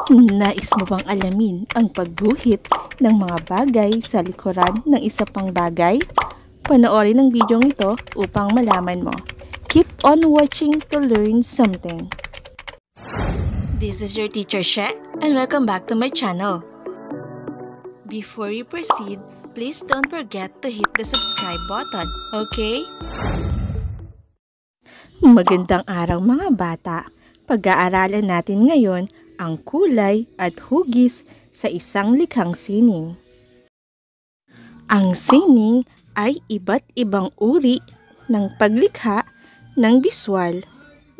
Nais mo bang alamin ang pagguhit ng mga bagay sa likuran ng isa pang bagay? Panoorin ang video ito upang malaman mo. Keep on watching to learn something. This is your teacher She, and welcome back to my channel. Before you proceed, please don't forget to hit the subscribe button, okay? Magandang araw mga bata. Pag-aaralan natin ngayon ang kulay at hugis sa isang likhang sining. Ang sining ay iba't ibang uri ng paglikha ng biswal,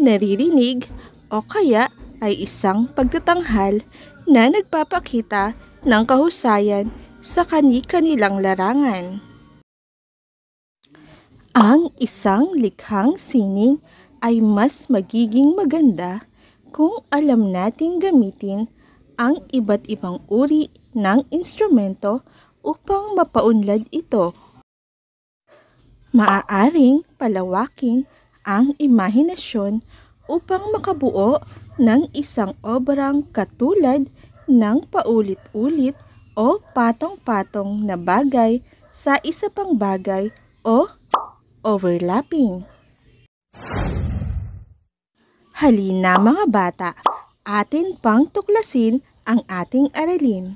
naririnig o kaya ay isang pagtatanghal na nagpapakita ng kahusayan sa kani-kanilang larangan. Ang isang likhang sining ay mas magiging maganda kung alam nating gamitin ang iba't ibang uri ng instrumento upang mapaunlad ito. Maaaring palawakin ang imahinasyon upang makabuo ng isang obrang katulad ng paulit-ulit o patong-patong na bagay sa isa pang bagay o overlapping. Halina mga bata, atin pang tuklasin ang ating aralin.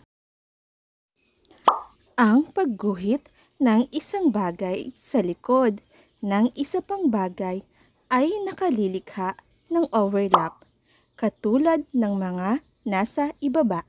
Ang pagguhit ng isang bagay sa likod ng isa pang bagay ay nakalilikha ng overlap, katulad ng mga nasa ibaba.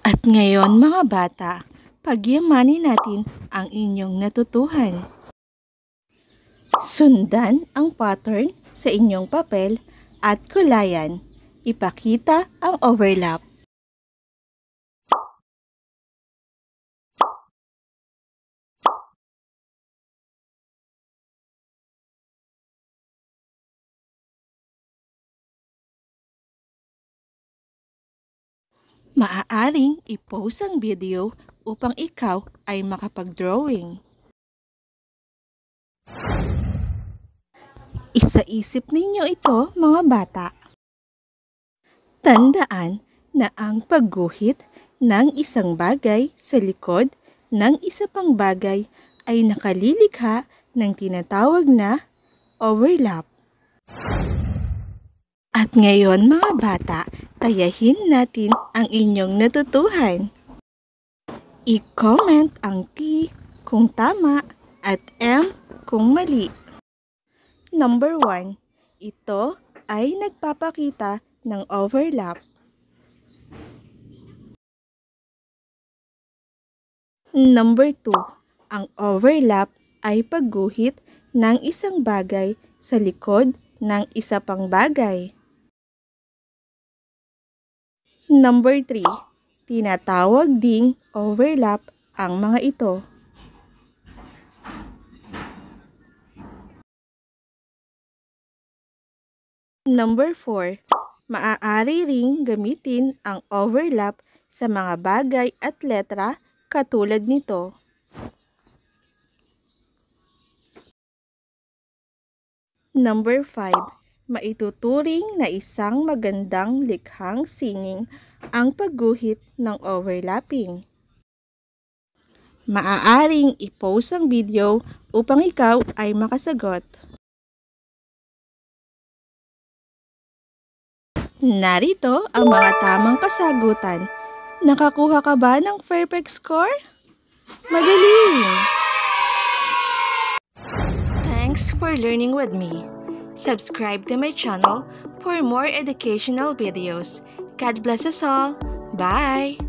At ngayon mga bata, pagyamanin natin ang inyong natutuhan. Sundan ang pattern sa inyong papel at kulayan. Ipakita ang overlap. Maaaring i-pause ang video upang ikaw ay makapag-drawing. Isa-isip ninyo ito mga bata. Tandaan na ang pagguhit ng isang bagay sa likod ng isa pang bagay ay nakalilikha ng tinatawag na overlap. At ngayon mga bata, tayahin natin ang inyong natutuhan. I-comment ang T kung tama at M kung mali. Number 1. Ito ay nagpapakita ng overlap. Number 2. Ang overlap ay pagguhit ng isang bagay sa likod ng isa pang bagay. Number 3. Tinatawag ding overlap ang mga ito. Number 4. Maaari ring gamitin ang overlap sa mga bagay at letra katulad nito. Number 5. Maituturing na isang magandang likhang sining ang pagguhit ng overlapping. Maaaring i-pause ang video upang ikaw ay makasagot. Narito ang mga tamang kasagutan. Nakakuha ka ba ng perfect score? Magaling! Thanks for learning with me. Subscribe to my channel for more educational videos. God bless us all. Bye!